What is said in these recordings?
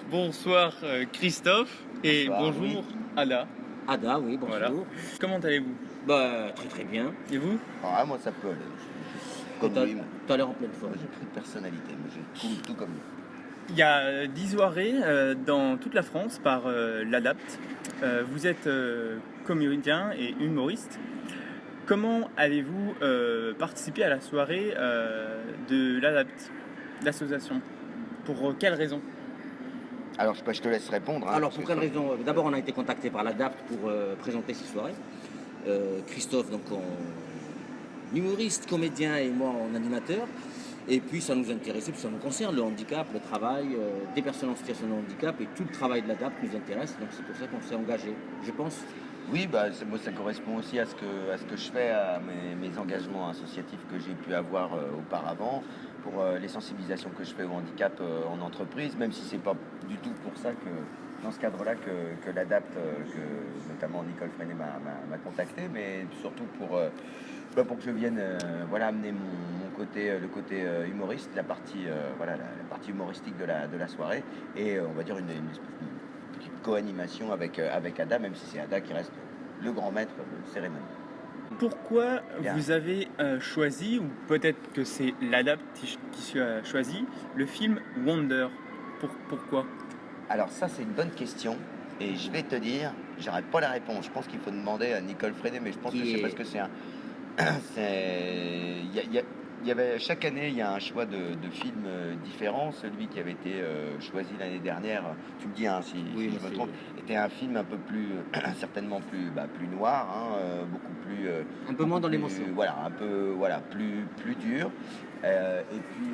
Bonsoir Christophe et Bonsoir, bonjour oui. Ada. Ada, oui, bonjour. Voilà. Comment allez-vous? Bah, très très bien. Et vous? Ah, moi, ça peut aller. Comme T'as lui, moi. t'as l'air en pleine forme. Moi, j'ai pris de personnalité. Moi, je coule tout comme lui. Il y a 10 soirées dans toute la France par l'Adapt. Vous êtes comédien et humoriste. Comment allez-vous participer à la soirée de l'Adapt, l'association? Pour quelle raison? Alors, je te laisse répondre. Hein, Alors, parce pour que quelle raison? D'abord, on a été contacté par l'ADAPT pour présenter ces soirées. Christophe, donc humoriste, comédien et moi en animateur. Et puis, ça nous intéressait, puis ça nous concerne, le handicap, le travail des personnes en situation de handicap et tout le travail de l'ADAPT nous intéresse. Donc, c'est pour ça qu'on s'est engagé, je pense. Oui, moi, ça correspond aussi à ce que je fais, à mes engagements associatifs que j'ai pu avoir auparavant, pour les sensibilisations que je fais au handicap en entreprise, même si c'est pas du tout pour ça que, dans ce cadre-là, que l'ADAPT, que notamment Nicole Freinet m'a contacté, mais surtout pour que je vienne amener mon côté, le côté humoriste, la partie, la partie humoristique de la soirée, et on va dire une petite co-animation avec Ada, même si c'est Ada qui reste le grand maître de cérémonie. Pourquoi Bien. vous avez choisi, ou peut-être que c'est l'Adapt qui a choisi, le film Wonder? Pourquoi? Alors ça, c'est une bonne question, et je vais te dire, j'aurais pas la réponse. Je pense qu'il faut demander à Nicole Freinet, mais je pense que c'est parce que c'est un... il y avait, chaque année, il y a un choix de films différents. Celui qui avait été choisi l'année dernière, tu me dis hein, si je me trompe, était un film un peu plus, certainement plus noir, hein, beaucoup plus... Un peu moins dans l'émotion. Voilà, un peu, plus dur. Et puis,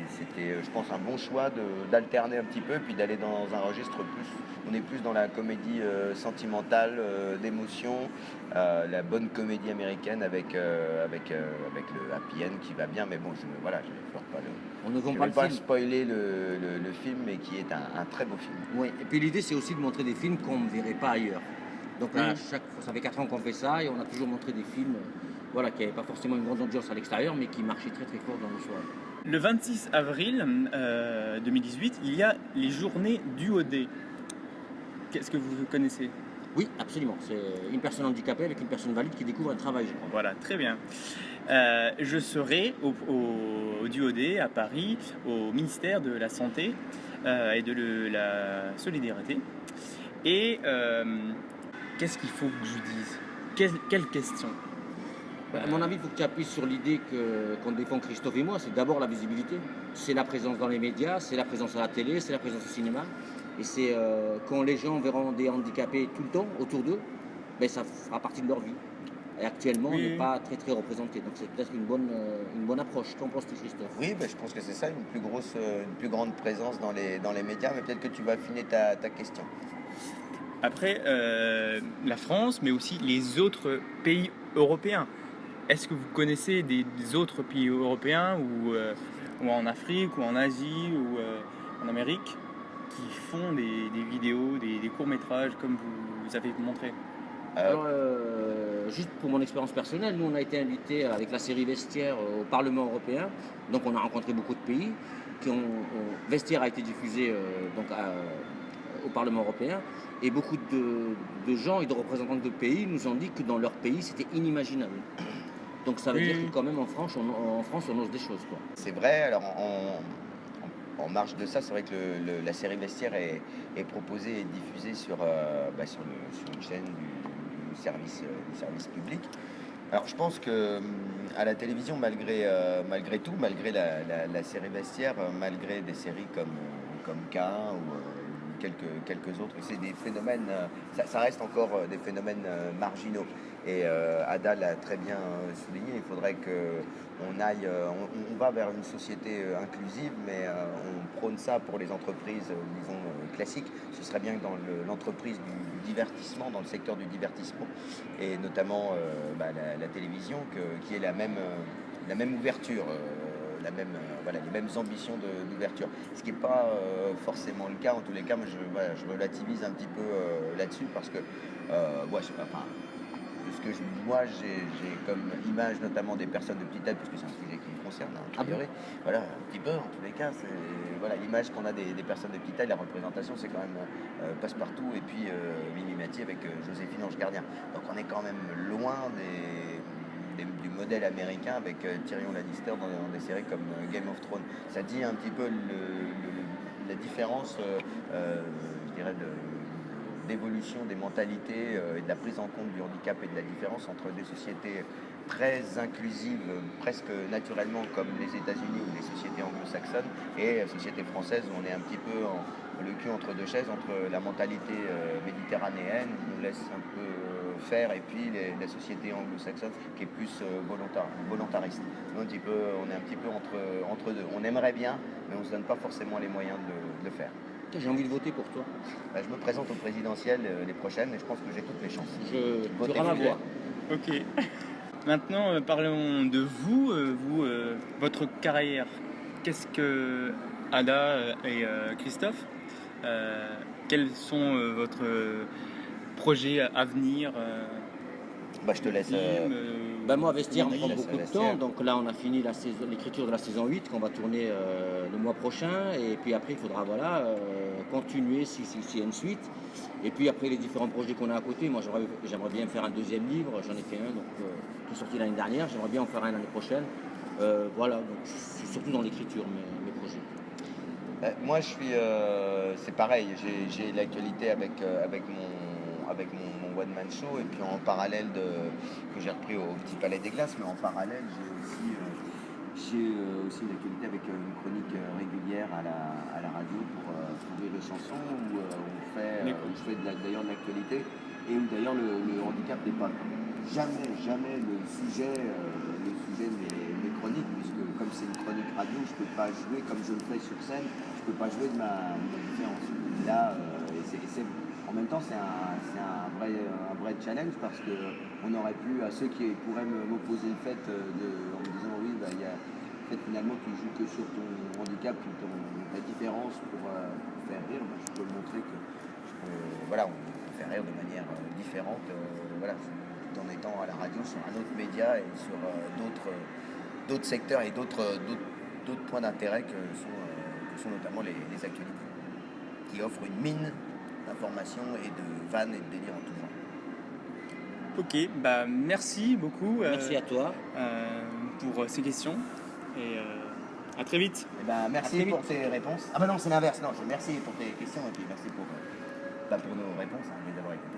c'était, je pense, un bon choix d'alterner un petit peu, puis d'aller dans un registre plus... On est plus dans la comédie sentimentale, d'émotion, la bonne comédie américaine avec le happy end qui va bien, mais bon, je ne vais pas spoiler le film, mais qui est un très beau film. Oui, et puis l'idée c'est aussi de montrer des films qu'on ne verrait pas ailleurs. Donc là, ça fait 4 ans qu'on fait ça et on a toujours montré des films qui n'avaient pas forcément une grande audience à l'extérieur, mais qui marchaient très très fort dans nos soirées. Le 26 avril 2018, il y a les journées du OD. Qu'est-ce que vous connaissez? Oui, absolument. C'est une personne handicapée avec une personne valide qui découvre un travail, je crois. Voilà, très bien. Je serai au DUOD à Paris, au ministère de la Santé et de la Solidarité. Et qu'est-ce qu'il faut que je dise? Quelle question? À mon avis, il faut que tu appuies sur l'idée qu'on défend Christophe et moi. C'est d'abord la visibilité. C'est la présence dans les médias, c'est la présence à la télé, c'est la présence au cinéma. Et c'est quand les gens verront des handicapés tout le temps autour d'eux, ça fera partie de leur vie. Et actuellement, on n'est pas très très représenté. Donc c'est peut-être une bonne approche. Qu'en penses-tu, Christophe? Oui, je pense que c'est ça, une plus grande présence dans les médias, mais peut-être que tu vas affiner ta question. Après, la France, mais aussi les autres pays européens. Est-ce que vous connaissez des autres pays européens ou en Afrique ou en Asie ou en Amérique qui font des vidéos, des courts-métrages comme vous avez montré? Alors, juste pour mon expérience personnelle, nous on a été invités avec la série Vestiaire au Parlement européen. Donc on a rencontré beaucoup de pays. Vestiaire a été diffusé au Parlement européen. Et beaucoup de gens et de représentants de pays nous ont dit que dans leur pays c'était inimaginable. Donc ça veut dire que quand même en France on ose des choses, quoi. C'est vrai, alors en marge de ça, c'est vrai que la série Vestiaire est proposée et diffusée sur une chaîne du service public. Alors je pense que à la télévision, malgré tout, malgré la série Vestiaire, malgré des séries comme K ou quelques autres, c'est des phénomènes, ça reste encore des phénomènes marginaux. Et Ada l'a très bien souligné, il faudrait qu'on aille, on va vers une société inclusive, mais on prône ça pour les entreprises, disons, classiques. Ce serait bien que dans l'entreprise du divertissement, dans le secteur du divertissement, et notamment la télévision, qui ait la même ouverture. Les mêmes ambitions d'ouverture. Ce qui n'est pas forcément le cas. En tous les cas, moi, je relativise un petit peu là-dessus parce que moi j'ai comme image notamment des personnes de petite taille, puisque c'est un sujet qui me concerne, hein, a priori. Voilà, un petit peu en tous les cas. Voilà, l'image qu'on a des personnes de petite taille, la représentation, c'est quand même Passepartout et puis Mimimati avec Joséphine Ange Gardien. Donc on est quand même loin du modèle américain avec Tyrion Lannister dans des séries comme Game of Thrones. Ça dit un petit peu la différence, je dirais, d'évolution des mentalités et de la prise en compte du handicap et de la différence entre des sociétés très inclusives, presque naturellement comme les États-Unis ou les sociétés anglo-saxonnes, et la société française où on est un petit peu le cul entre deux chaises, entre la mentalité méditerranéenne qui nous laisse un peu faire, et puis la société anglo-saxonne qui est plus volontariste. Nous, on est un petit peu entre deux. On aimerait bien, mais on ne se donne pas forcément les moyens de le faire. J'ai envie de voter pour toi. Je me présente aux présidentielles les prochaines et je pense que j'ai toutes les chances. Je rends ma voix. Ok. Maintenant, parlons de vous, votre carrière. Qu'est-ce que Ada et Christophe, quels sont votre projets à venir Je te laisse. Moi, Vestiaire me prend beaucoup de temps. Donc là, on a fini l'écriture de la saison 8 qu'on va tourner le mois prochain. Et puis après, il faudra continuer s'il y a une suite. Et puis après, les différents projets qu'on a à côté. Moi, j'aimerais bien faire un deuxième livre. J'en ai fait un qui est sorti l'année dernière. J'aimerais bien en faire un l'année prochaine. Voilà, donc c'est surtout dans l'écriture mes projets. Moi, c'est pareil. J'ai l'actualité avec mon one-man show, et puis en parallèle que j'ai repris au Petit Palais des Glaces, mais en parallèle j'ai aussi une activité avec une chronique régulière à la radio pour trouver les chansons où je fais d'ailleurs de l'actualité, et où d'ailleurs le handicap n'est pas jamais le sujet de mes chroniques, puisque comme c'est une chronique radio, je ne peux pas jouer comme je le fais sur scène, je ne peux pas jouer de ma différence. Là, en même temps, c'est un vrai challenge, parce qu'on aurait pu, à ceux qui pourraient m'opposer le fait en me disant oui, finalement tu joues que sur ton handicap ou ta différence pour faire rire, je peux montrer que on peut faire rire de manière différente, tout en étant à la radio sur un autre média et sur d'autres secteurs et d'autres points d'intérêt que sont notamment les actualités, qui offrent une mine d'informations et de vannes et de délires en tout genre. Ok, merci beaucoup. Merci à toi pour ces questions, et à très vite. Merci pour tes réponses. Ah non, c'est l'inverse. Non, merci pour tes questions et puis merci pour nos réponses, d'avoir écouté.